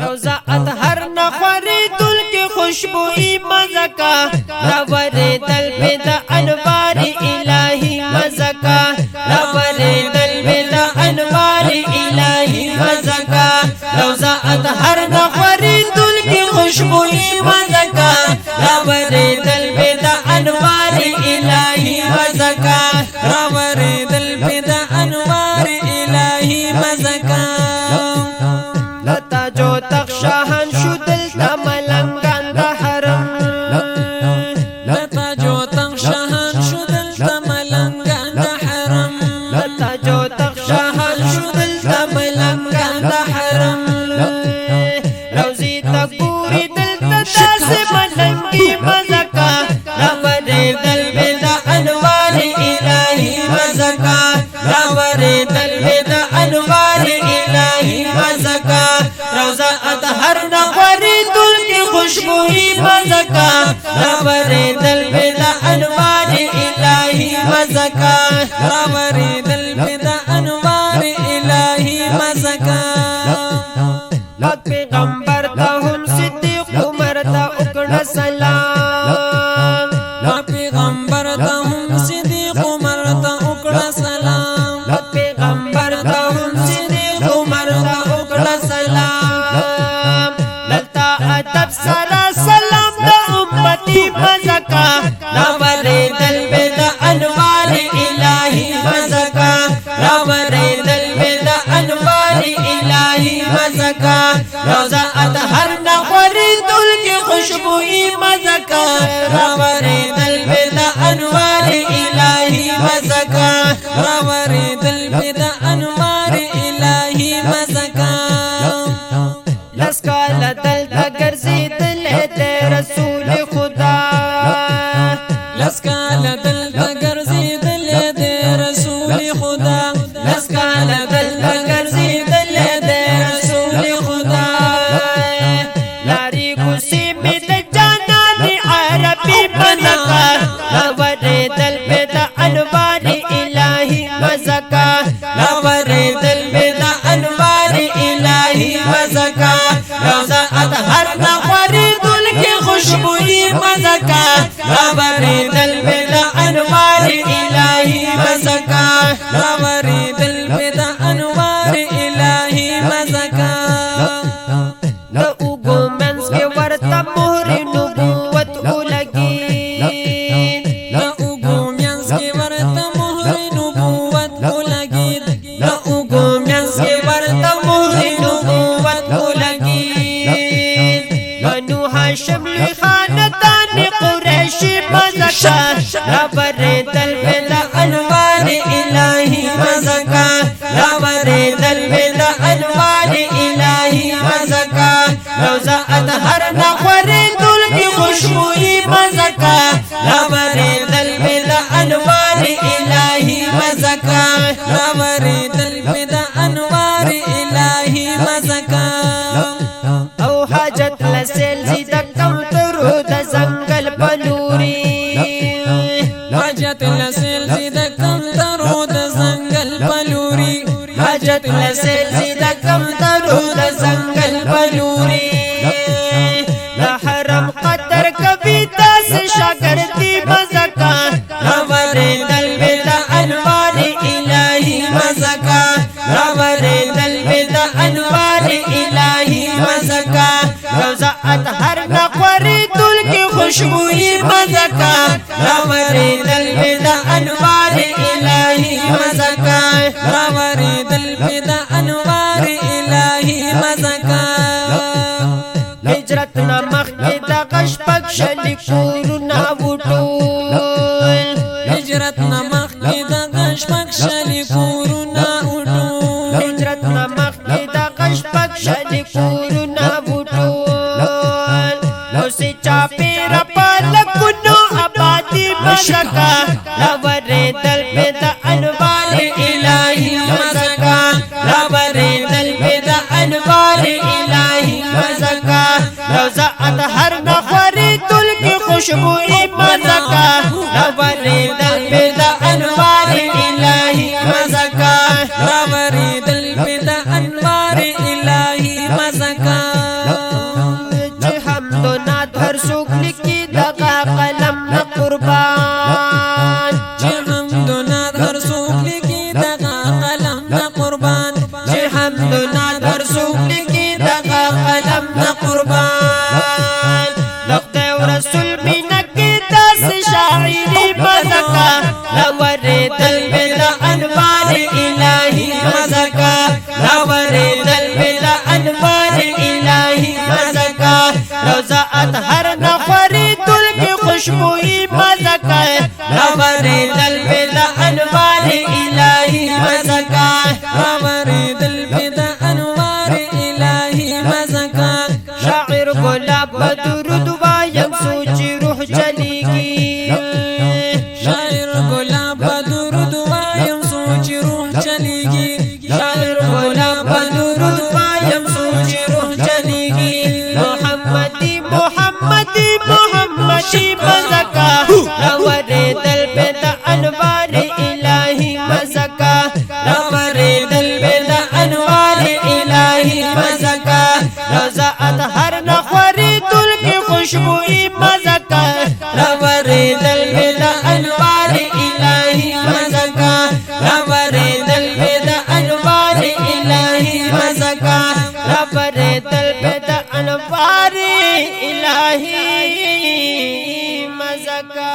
روزہ اطہر نخوری دل کی خوشبوئی مزہ کا نور دل میں دا انوار الہی مزہ کا نور دل میں دا انوار الہی مزہ کا روزہ اطہر نخوری دل کی خوشبوئی مزہ کا نور دل میں دا انوار الہی مزہ کا نور دل میں دا انوار الہی مزہ کا لتا جو تک شاہن شو دلتا ملنگان دا حرم لتا جو تک شاہن شو دلتا ملنگان دا حرم لتا جو تک شاہن شو دلتا ملنگان دا حرم روزی تک پوری دلتا تاسے ملنگی مزہ کا نور دل میں دا انوار الہی مزہ کا نور دل میں دا انوار الہی مزہ کا روزہ اطہر نخوری دل کی خوشبوئی مزہ کا نور دل میں دا انوار الہی مزہ کا نور دل میں دا انوار الہی مزہ کا لات پیغمبر تا ہم صدیق عمر تا اکڑا سلام لات پیغمبر تا ہم صدیق عمر تا اکڑا سلام لات پیغمبر تا ہم صدیق عمر تا اکڑا سلام لتا ادب سارا سلام دا امتی مزہ کا نور دل میں دا انوار الہی مزہ کا نور دل میں دا انوار الہی مزہ کا روزہ اطہر نخوری دل کی خوشبوئی مزہ کا نور دل میں دا انوار الہی مزہ کا نور دل میں دا انوار الہی مزہ کا لسکال دل تگر زیدل دے رسول خدا لسکال دل تگر زیدل دے رسول خدا لسکال دل تگر زیدل دے رسول خدا لاری کسی میں دا جانان عربی مزہ کا نور دل میں دا انوار الہی مزہ کا نور دل میں دا انوار الہی مزہ کا روزہ اطہر نخوری دل کی خوشبوئی مزہ کا نور دل میں دا انوار الہی مزہ کا نور دل میں دا انوار الہی مزہ کا لأوگو منز کے ورطا مہر نبوت اولگی لأوگو منز کے ورطا مہر نبوت اولگی لأوگو منز کے ورطا مہر نبوت اولگی بنو ہاشم لی خاندان قریشی مزہ کا نور دل میں دا انوار الہی مزہ کا نور دل میں دا انوار الہی مزہ کا روزہ اطہر نخوری دل کی خوشبوئی مزہ کا نور دل میں دا انوار الہی مزہ کا نور دل میں دا انوار الہی مزہ کا او حاجت لسیل زیدہ کم ترو دا زنگل پلوری حاجت لسیل زیدہ کم ترو دا زنگل پلوری حاجت لسیل زیدہ کم ترو دا زنگل پلوری حرم قطر کبھی داس شاگردی مزہ کا نور دل میں دا انوار الہی مزہ کا نور دل میں دا انوار الہی مزہ کا روزہ اطہر نخوری دل کی خوشبوئی مزہ کا نور دل میں دا انوار الہی مزہ کا نور دل میں دا انوار الہی مزہ کا ہجرت نہ مخی دا غش پک شلی کورونا وٹول ہجرت نہ مخی دا غش پک شلی کورونا وٹول ہجرت نہ مخی دا غش پک شلی کورونا وٹول اسی چاپی رپا لکنو آبادی مزہ کا نور دل میں دا انوار الہی مزہ کا نور دل میں دا انوار الہی مزہ کا روزہ اطہر نخوری دل کی خوشبوئی مزہ کا نور دل میں دا انوار الہی مزہ کا نور دل میں دا انوار الہی مزہ کا اطهر نخوری دل کی خوشبوئی مزکا راوری دل پہ دا انوار الہی مزکا راوری دل پہ دا انوار الہی مزکا شاعر گلاب درود وایم سوچی روح چلی گی شاعر گلاب درود وایم سوچی روح چلی گی شاعر گلاب درود وایم سوچی روح چلی گی محمدی محمدی محمدی مزکا راوری دل پہ دا انوار الہی مزکا راوری دل پہ دا انوار الہی مزکا روزہ اطہر نخوری دل کی خوشبوئی مزکا راوری دل پہ دا انوار الہی مزکا راوری دل پہ دا انوار الہی مزکا راوری دل پہ دا انوار الہی مزکا